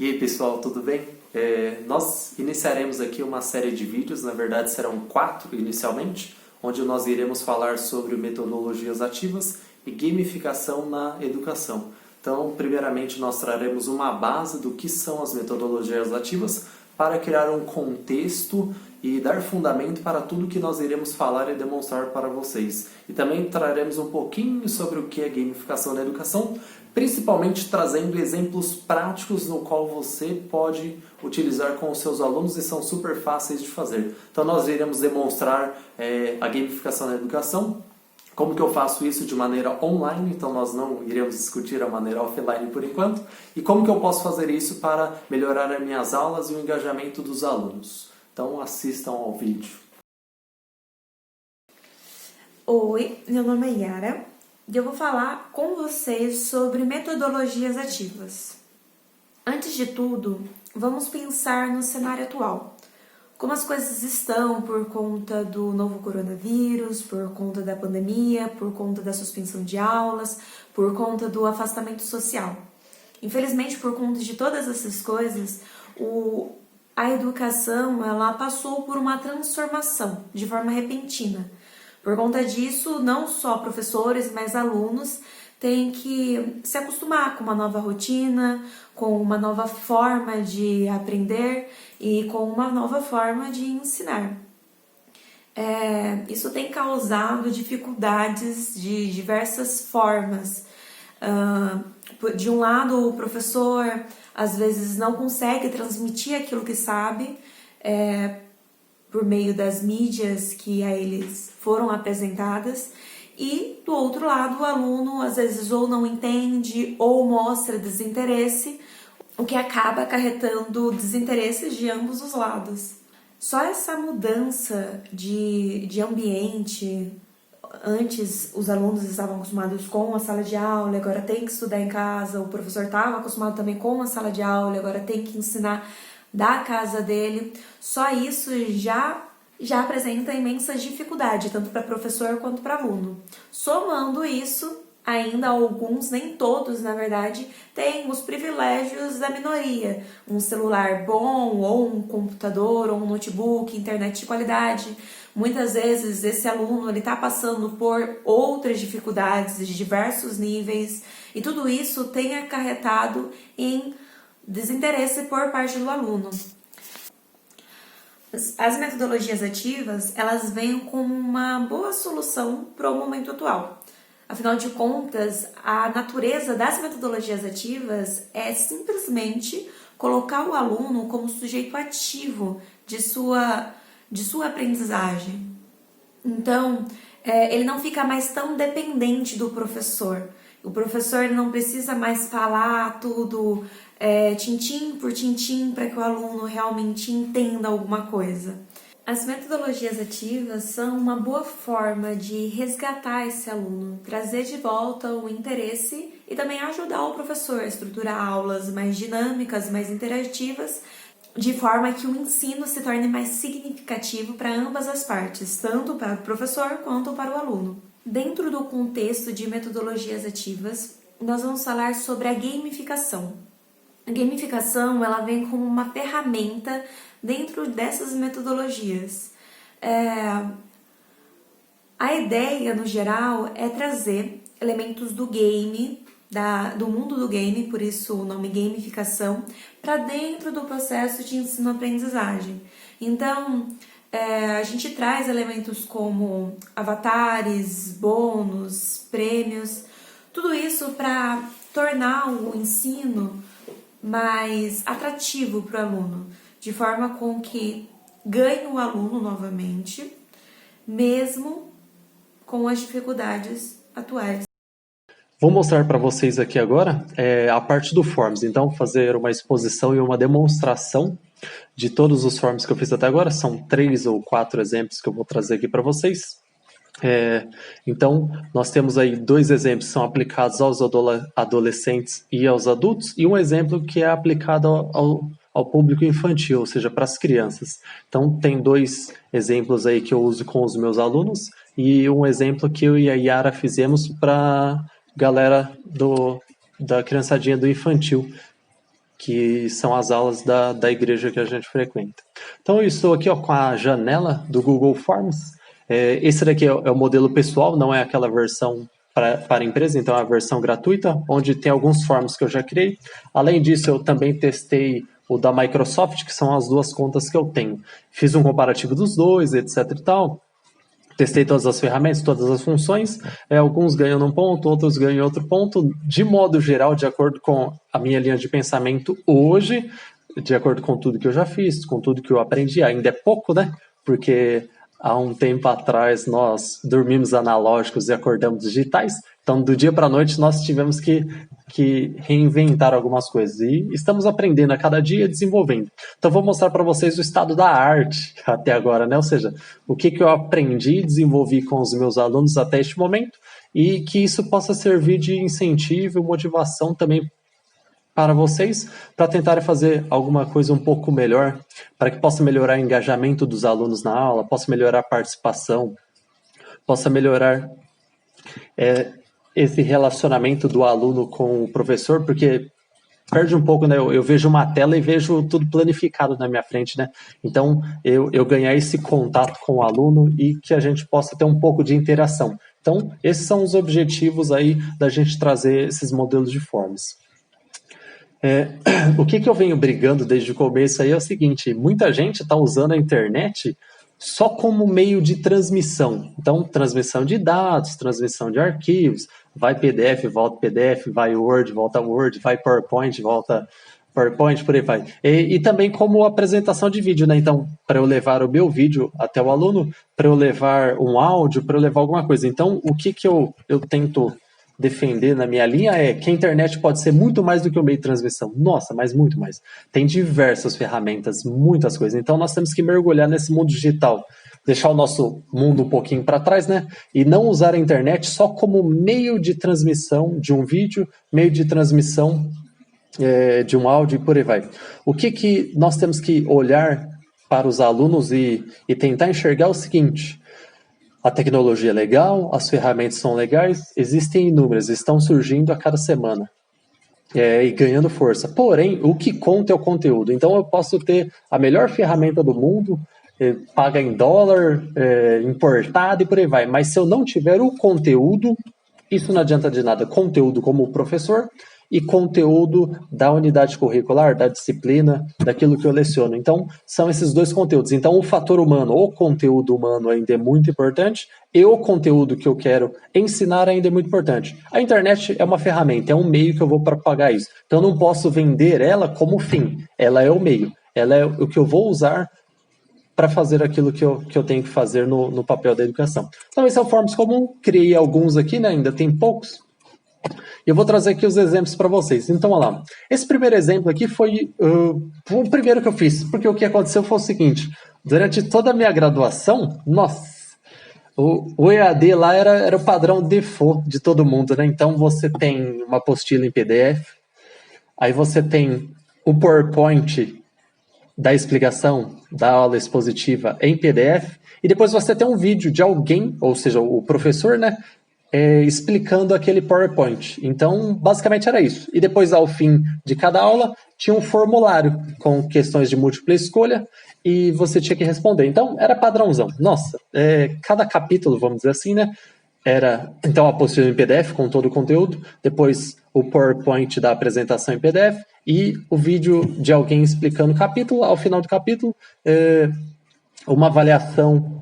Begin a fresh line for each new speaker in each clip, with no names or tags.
E aí pessoal, tudo bem? Nós iniciaremos aqui uma série de vídeos, na verdade serão 4 inicialmente, onde nós iremos falar sobre metodologias ativas e gamificação na educação. Então, primeiramente nós traremos uma base do que são as metodologias ativas para criar um contexto e dar fundamento para tudo que nós iremos falar e demonstrar para vocês. E também traremos um pouquinho sobre o que é gamificação na educação, principalmente trazendo exemplos práticos no qual você pode utilizar com os seus alunos e são super fáceis de fazer. Então nós iremos demonstrar a gamificação na educação, como que eu faço isso de maneira online, então nós não iremos discutir a maneira offline por enquanto, e como que eu posso fazer isso para melhorar as minhas aulas e o engajamento dos alunos. Então assistam ao vídeo.
Oi, meu nome é Yara e eu vou falar com vocês sobre metodologias ativas. Antes de tudo, vamos pensar no cenário atual. Como as coisas estão por conta do novo coronavírus, por conta da pandemia, por conta da suspensão de aulas, por conta do afastamento social. Infelizmente, por conta de todas essas coisas, a educação ela passou por uma transformação de forma repentina. Por conta disso, não só professores, mas alunos têm que se acostumar com uma nova rotina, com uma nova forma de aprender e com uma nova forma de ensinar. Isso tem causado dificuldades de diversas formas. De um lado, o professor às vezes não consegue transmitir aquilo que sabe por meio das mídias que a eles foram apresentadas, e do outro lado o aluno às vezes ou não entende ou mostra desinteresse, o que acaba acarretando desinteresses de ambos os lados. Só essa mudança de ambiente. Antes, os alunos estavam acostumados com a sala de aula, agora tem que estudar em casa. O professor estava acostumado também com a sala de aula, agora tem que ensinar da casa dele. Só isso já apresenta imensa dificuldade, tanto para professor quanto para aluno. Somando isso, ainda alguns, nem todos, na verdade, têm os privilégios da minoria. Um celular bom, ou um computador, ou um notebook, internet de qualidade. Muitas vezes esse aluno está passando por outras dificuldades de diversos níveis e tudo isso tem acarretado em desinteresse por parte do aluno. As metodologias ativas, elas vêm como uma boa solução para o momento atual. Afinal de contas, a natureza das metodologias ativas é simplesmente colocar o aluno como sujeito ativo de sua aprendizagem. Então, ele não fica mais tão dependente do professor. O professor não precisa mais falar tudo tintim por tintim para que o aluno realmente entenda alguma coisa. As metodologias ativas são uma boa forma de resgatar esse aluno, trazer de volta o interesse e também ajudar o professor a estruturar aulas mais dinâmicas, mais interativas, de forma que o ensino se torne mais significativo para ambas as partes, tanto para o professor quanto para o aluno. Dentro do contexto de metodologias ativas, nós vamos falar sobre a gamificação. A gamificação ela vem como uma ferramenta dentro dessas metodologias. A ideia, no geral, é trazer elementos do game, do mundo do game, por isso o nome gamificação, para dentro do processo de ensino-aprendizagem. Então, a gente traz elementos como avatares, bônus, prêmios, tudo isso para tornar o ensino mais atrativo para o aluno, de forma com que ganhe o aluno novamente, mesmo com as dificuldades atuais.
Vou mostrar para vocês aqui agora a parte do Forms, então fazer uma exposição e uma demonstração de todos os Forms que eu fiz até agora, são 3 ou 4 exemplos que eu vou trazer aqui para vocês. Então, nós temos aí 2 exemplos que são aplicados aos adolescentes e aos adultos, e um exemplo que é aplicado ao público infantil, ou seja, para as crianças. Então, tem 2 exemplos aí que eu uso com os meus alunos, e um exemplo que eu e a Yara fizemos para galera da criançadinha do infantil, que são as aulas da igreja que a gente frequenta. Então eu estou aqui com a janela do Google Forms. Esse daqui é o modelo pessoal, não é aquela versão para a empresa, então é a versão gratuita, onde tem alguns forms que eu já criei. Além disso, eu também testei o da Microsoft, que são as duas contas que eu tenho. Fiz um comparativo dos dois, etc e tal. Testei todas as ferramentas, todas as funções. Alguns ganham num ponto, outros ganham em outro ponto. De modo geral, de acordo com a minha linha de pensamento hoje, de acordo com tudo que eu já fiz, com tudo que eu aprendi, ainda é pouco, né? Porque há um tempo atrás nós dormimos analógicos e acordamos digitais. Então, do dia para a noite, nós tivemos que reinventar algumas coisas. E estamos aprendendo a cada dia, desenvolvendo. Então, vou mostrar para vocês o estado da arte até agora, né? Ou seja, o que eu aprendi e desenvolvi com os meus alunos até este momento e que isso possa servir de incentivo e motivação também para vocês, para tentarem fazer alguma coisa um pouco melhor, para que possa melhorar o engajamento dos alunos na aula, possa melhorar a participação, possa melhorar esse relacionamento do aluno com o professor, porque perde um pouco, né? Eu vejo uma tela e vejo tudo planificado na minha frente, né? Então, eu ganhar esse contato com o aluno e que a gente possa ter um pouco de interação. Então, esses são os objetivos aí da gente trazer esses modelos de formas. O que eu venho brigando desde o começo aí é o seguinte: muita gente está usando a internet só como meio de transmissão. Então, transmissão de dados, transmissão de arquivos, vai PDF, volta PDF, vai Word, volta Word, vai PowerPoint, volta PowerPoint, por aí vai. E também como apresentação de vídeo, né? Então, para eu levar o meu vídeo até o aluno, para eu levar um áudio, para eu levar alguma coisa. Então, o que eu tento defender na minha linha é que a internet pode ser muito mais do que o meio de transmissão. Nossa, mas muito mais. Tem diversas ferramentas, muitas coisas. Então nós temos que mergulhar nesse mundo digital, deixar o nosso mundo um pouquinho para trás, né? E não usar a internet só como meio de transmissão de um vídeo, meio de transmissão de um áudio e por aí vai. O que nós temos que olhar para os alunos e tentar enxergar o seguinte: a tecnologia é legal, as ferramentas são legais, existem inúmeras, estão surgindo a cada semana e ganhando força. Porém, o que conta é o conteúdo. Então, eu posso ter a melhor ferramenta do mundo, paga em dólar, importada e por aí vai. Mas se eu não tiver o conteúdo, isso não adianta de nada. Conteúdo como professor e conteúdo da unidade curricular, da disciplina, daquilo que eu leciono. Então, são esses dois conteúdos. Então, o fator humano, o conteúdo humano ainda é muito importante e o conteúdo que eu quero ensinar ainda é muito importante. A internet é uma ferramenta, é um meio que eu vou propagar isso. Então, eu não posso vender ela como fim. Ela é o meio. Ela é o que eu vou usar para fazer aquilo que eu tenho que fazer no papel da educação. Então, esses são formas comum. Criei alguns aqui, né? Ainda tem poucos. Eu vou trazer aqui os exemplos para vocês. Então, olha lá. Esse primeiro exemplo aqui foi o primeiro que eu fiz, porque o que aconteceu foi o seguinte: durante toda a minha graduação, nossa, o EAD lá era o padrão default de todo mundo, né? Então, você tem uma apostila em PDF, aí você tem o PowerPoint da explicação da aula expositiva em PDF, e depois você tem um vídeo de alguém, ou seja, o professor, né? Explicando aquele PowerPoint. Então, basicamente era isso. E depois, ao fim de cada aula, tinha um formulário com questões de múltipla escolha e você tinha que responder. Então, era padrãozão. Nossa, cada capítulo, vamos dizer assim, né? Era, então, a apostila em PDF com todo o conteúdo, depois o PowerPoint da apresentação em PDF e o vídeo de alguém explicando o capítulo. Ao final do capítulo, uma avaliação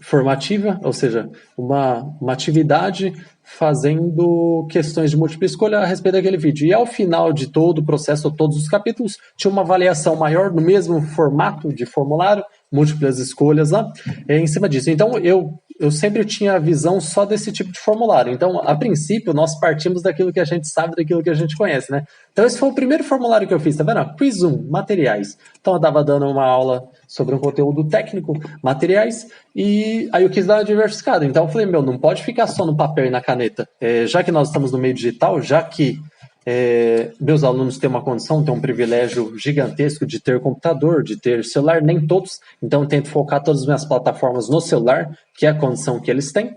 formativa, ou seja, uma atividade fazendo questões de múltipla escolha a respeito daquele vídeo. E ao final de todo o processo, todos os capítulos, tinha uma avaliação maior no mesmo formato de formulário, múltiplas escolhas lá, em cima disso. Então, eu sempre tinha a visão só desse tipo de formulário. Então, a princípio, nós partimos daquilo que a gente sabe, daquilo que a gente conhece, né? Então, esse foi o primeiro formulário que eu fiz, tá vendo? Quiz 1, materiais. Então, eu estava dando uma aula sobre um conteúdo técnico, materiais, e aí eu quis dar uma diversificada. Então, eu falei, não pode ficar só no papel e na caneta. Já que nós estamos no meio digital, já que meus alunos têm uma condição, têm um privilégio gigantesco de ter computador, de ter celular, nem todos, então eu tento focar todas as minhas plataformas no celular, que é a condição que eles têm.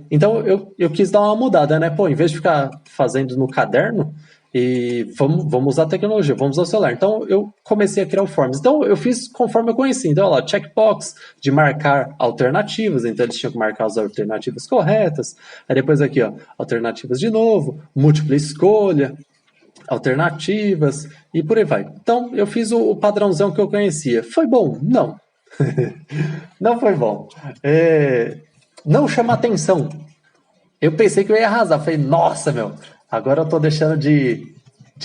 Então eu quis dar uma mudada, né? Em vez de ficar fazendo no caderno, e vamos usar a tecnologia, vamos usar o celular. Então, eu comecei a criar o Forms. Então, eu fiz conforme eu conheci. Então, olha lá, checkbox de marcar alternativas. Então, eles tinham que marcar as alternativas corretas. Aí, depois aqui, ó, alternativas de novo, múltipla escolha, alternativas e por aí vai. Então, eu fiz o padrãozão que eu conhecia. Foi bom? Não. Não foi bom. Não chama atenção. Eu pensei que eu ia arrasar. Falei, nossa, meu, agora eu tô deixando de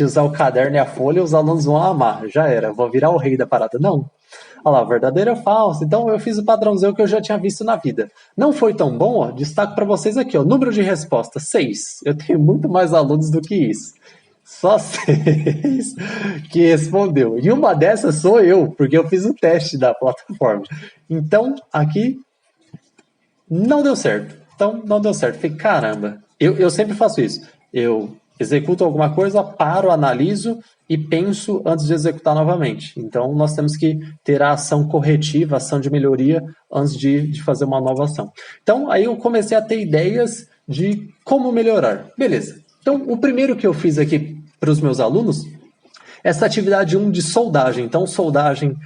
usar o caderno e a folha e os alunos vão amar. Já era, vou virar o rei da parada. Não. Olha lá, verdadeiro ou falso. Então eu fiz o padrãozinho que eu já tinha visto na vida. Não foi tão bom, ó. Destaco para vocês aqui, ó. Número de respostas, 6. Eu tenho muito mais alunos do que isso. Só 6 que respondeu. E uma dessas sou eu, porque eu fiz o teste da plataforma. Então, aqui não deu certo. Então, não deu certo. Falei, caramba, eu sempre faço isso. Eu executo alguma coisa, paro, analiso e penso antes de executar novamente. Então, nós temos que ter a ação corretiva, a ação de melhoria antes de fazer uma nova ação. Então, aí eu comecei a ter ideias de como melhorar. Beleza. Então, o primeiro que eu fiz aqui para os meus alunos, essa atividade 1 de soldagem. Então, soldagem,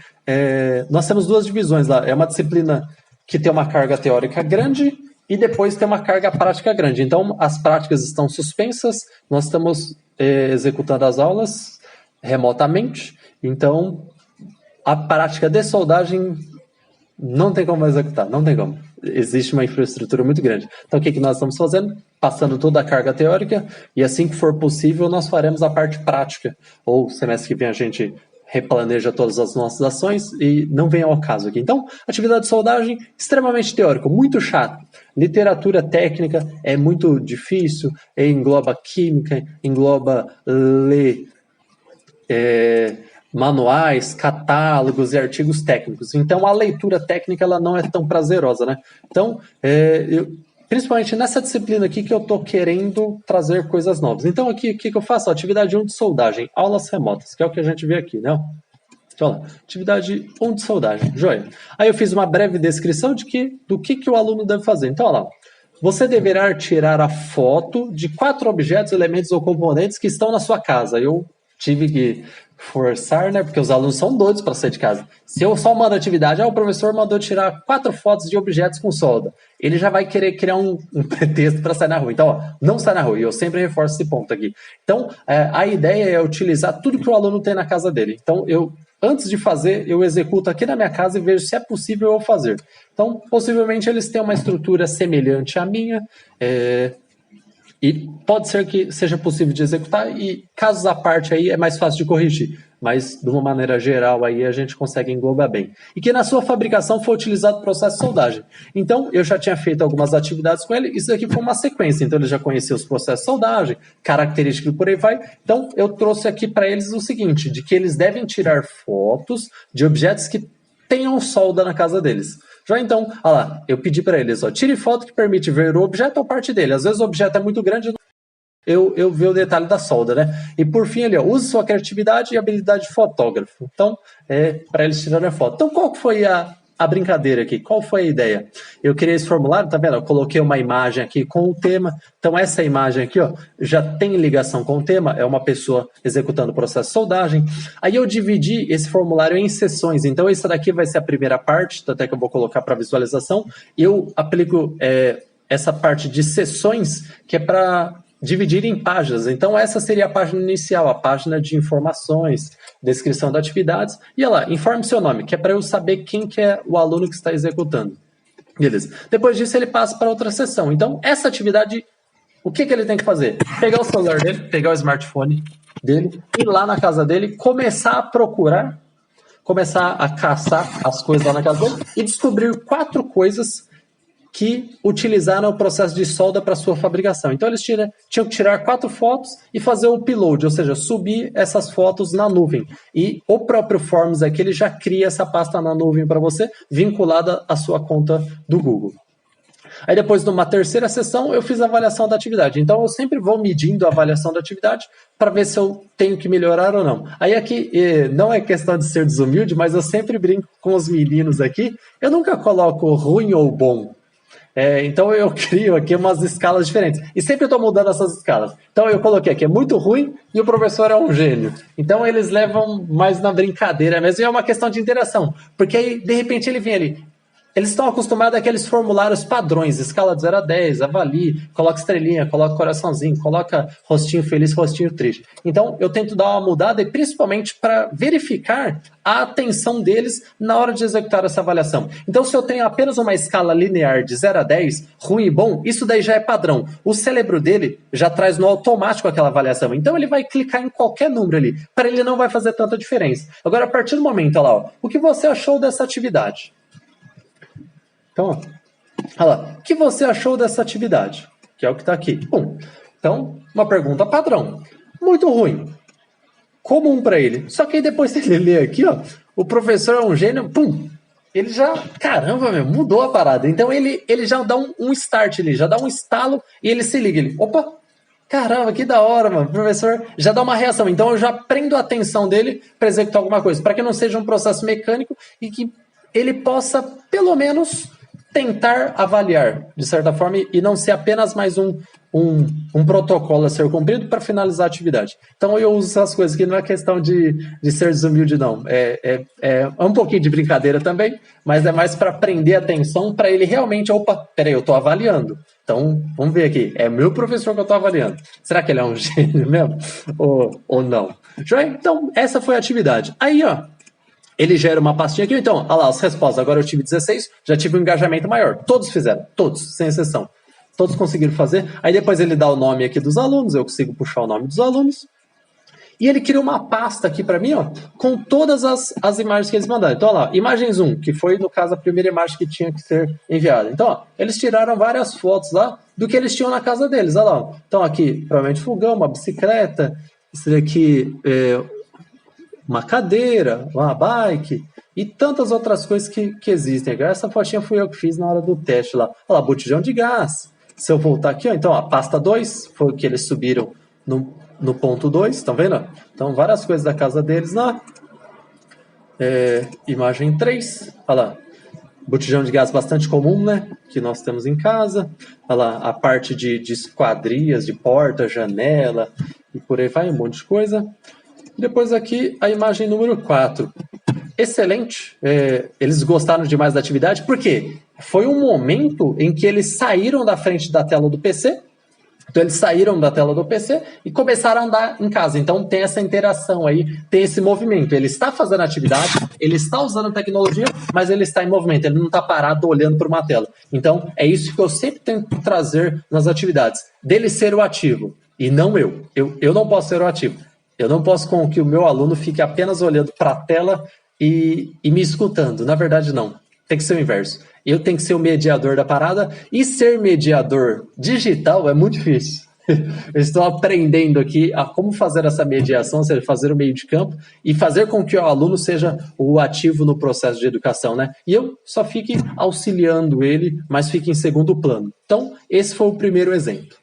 nós temos duas divisões lá. É uma disciplina que tem uma carga teórica grande e depois tem uma carga prática grande. Então, as práticas estão suspensas, nós estamos executando as aulas remotamente. Então, a prática de soldagem não tem como executar, não tem como. Existe uma infraestrutura muito grande. Então, o que nós estamos fazendo? Passando toda a carga teórica e assim que for possível, nós faremos a parte prática. Ou semestre que vem a gente replaneja todas as nossas ações e não vem ao caso aqui. Então, atividade de soldagem, extremamente teórico, muito chato. Literatura técnica é muito difícil, engloba química, engloba ler manuais, catálogos e artigos técnicos. Então, a leitura técnica ela não é tão prazerosa, né? Então, principalmente nessa disciplina aqui que eu estou querendo trazer coisas novas. Então, aqui, o que eu faço? Atividade 1 de soldagem, aulas remotas, que é o que a gente vê aqui, né? Então, lá, atividade 1 de soldagem, joia. Aí eu fiz uma breve descrição do que o aluno deve fazer. Então, olha lá, você deverá tirar a foto de 4 objetos, elementos ou componentes que estão na sua casa. Eu tive que forçar, né? Porque os alunos são doidos para sair de casa. Se eu só mando atividade, o professor mandou tirar 4 fotos de objetos com solda. Ele já vai querer criar um pretexto para sair na rua. Então, ó, não sai na rua. E eu sempre reforço esse ponto aqui. Então, a ideia é utilizar tudo que o aluno tem na casa dele. Então, antes de fazer, eu executo aqui na minha casa e vejo se é possível eu fazer. Então, possivelmente eles têm uma estrutura semelhante à minha, e pode ser que seja possível de executar e casos à parte aí é mais fácil de corrigir, mas de uma maneira geral aí a gente consegue englobar bem. E que na sua fabricação foi utilizado o processo de soldagem. Então eu já tinha feito algumas atividades com ele, isso aqui foi uma sequência, então ele já conhecia os processos de soldagem, características e por aí vai. Então eu trouxe aqui para eles o seguinte, de que eles devem tirar fotos de objetos que tenham solda na casa deles. Já então, olha lá, eu pedi para eles, ó, tire foto que permite ver o objeto ou parte dele. Às vezes o objeto é muito grande, eu ver o detalhe da solda, né? E por fim, ali, ó, use sua criatividade e habilidade de fotógrafo. Então, para eles tirarem a foto. Então, qual foi a brincadeira aqui? Qual foi a ideia? Eu criei esse formulário, tá vendo? Eu coloquei uma imagem aqui com o tema. Então, essa imagem aqui, ó, já tem ligação com o tema. É uma pessoa executando o processo de soldagem. Aí eu dividi esse formulário em sessões. Então, essa daqui vai ser a primeira parte, até que eu vou colocar para visualização. Eu aplico essa parte de sessões, que é para dividir em páginas. Então, essa seria a página inicial, a página de informações, descrição de atividades. E olha lá, informe seu nome, que é para eu saber quem que é o aluno que está executando. Beleza. Depois disso, ele passa para outra sessão. Então, essa atividade, o que ele tem que fazer? Pegar o celular dele, pegar o smartphone dele, ir lá na casa dele, começar a procurar, começar a caçar as coisas lá na casa dele e descobrir 4 coisas que utilizaram o processo de solda para sua fabricação. Então, eles tinham que tirar 4 fotos e fazer o upload, ou seja, subir essas fotos na nuvem. E o próprio Forms aqui, ele já cria essa pasta na nuvem para você, vinculada à sua conta do Google. Aí depois, numa terceira sessão, eu fiz a avaliação da atividade. Então, eu sempre vou medindo a avaliação da atividade para ver se eu tenho que melhorar ou não. Aí aqui, não é questão de ser desumilde, mas eu sempre brinco com os meninos aqui. Eu nunca coloco ruim ou bom. Então eu crio aqui umas escalas diferentes. E sempre estou mudando essas escalas. Então eu coloquei aqui, é muito ruim e o professor é um gênio. Então eles levam mais na brincadeira mesmo. E é uma questão de interação. Porque aí, de repente, ele vem ali. Eles estão acostumados àqueles formulários padrões, escala de 0 a 10, avalie, coloca estrelinha, coloca coraçãozinho, coloca rostinho feliz, rostinho triste. Então, eu tento dar uma mudada, e principalmente para verificar a atenção deles na hora de executar essa avaliação. Então, se eu tenho apenas uma escala linear de 0 a 10, ruim e bom, isso daí já é padrão. O cérebro dele já traz no automático aquela avaliação. Então, ele vai clicar em qualquer número ali. Para ele não vai fazer tanta diferença. Agora, a partir do momento, olha lá, ó, o que você achou dessa atividade? Então, olha lá, o que você achou dessa atividade? Que é o que está aqui. Bom, então, uma pergunta padrão. Muito ruim. Comum para ele. Só que aí depois ele lê aqui, ó, o professor é um gênio, pum, ele já, caramba, meu, mudou a parada. Então ele já dá um start ali, já dá um estalo e ele se liga. Ele, opa, caramba, que da hora, mano. O professor já dá uma reação. Então eu já prendo a atenção dele para executar alguma coisa, para que não seja um processo mecânico e que ele possa, pelo menos, tentar avaliar, de certa forma, e não ser apenas mais um protocolo a ser cumprido para finalizar a atividade. Então eu uso essas coisas que não é questão de ser desumilde, não. É um pouquinho de brincadeira também, mas é mais para prender a atenção, para ele realmente, opa, peraí, eu estou avaliando. Então, vamos ver aqui, é meu professor que eu estou avaliando. Será que ele é um gênio mesmo? Ou não? Joia? Então, essa foi a atividade. Aí, ó, ele gera uma pastinha aqui, então, olha lá, as respostas. Agora eu tive 16, já tive um engajamento maior. Todos fizeram, todos, sem exceção. Todos conseguiram fazer. Aí depois ele dá o nome aqui dos alunos, eu consigo puxar o nome dos alunos. E ele cria uma pasta aqui para mim, ó, com todas as imagens que eles mandaram. Então, olha lá, imagens 1, que foi, no caso, a primeira imagem que tinha que ser enviada. Então, ó, eles tiraram várias fotos lá do que eles tinham na casa deles. Olha lá, ó. Então, aqui, provavelmente fogão, uma bicicleta, isso daqui uma cadeira, uma bike e tantas outras coisas que existem. Essa fotinha fui eu que fiz na hora do teste lá. Olha lá, botijão de gás. Se eu voltar aqui, ó, então a pasta 2 foi o que eles subiram no ponto 2, estão vendo? Então várias coisas da casa deles lá. Imagem 3, olha lá. Botijão de gás bastante comum, né? Que nós temos em casa. Olha lá, a parte de esquadrias, de porta, janela e por aí vai, um monte de coisa. Depois aqui a imagem número 4. Excelente. Eles gostaram demais da atividade, porque foi um momento em que eles saíram da frente da tela do PC. Então eles saíram da tela do PC e começaram a andar em casa. Então tem essa interação aí, tem esse movimento. Ele está fazendo atividade, ele está usando tecnologia, mas ele está em movimento, ele não está parado olhando para uma tela. Então é isso que eu sempre tento trazer nas atividades. Dele ser o ativo e não eu. Eu não posso ser o ativo. Eu não posso com que o meu aluno fique apenas olhando para a tela e me escutando. Na verdade, não. Tem que ser o inverso. Eu tenho que ser o mediador da parada, e ser mediador digital é muito difícil. Eu estou aprendendo aqui a como fazer essa mediação, ou seja, fazer o meio de campo e fazer com que o aluno seja o ativo no processo de educação, né? E eu só fique auxiliando ele, mas fique em segundo plano. Então, esse foi o primeiro exemplo.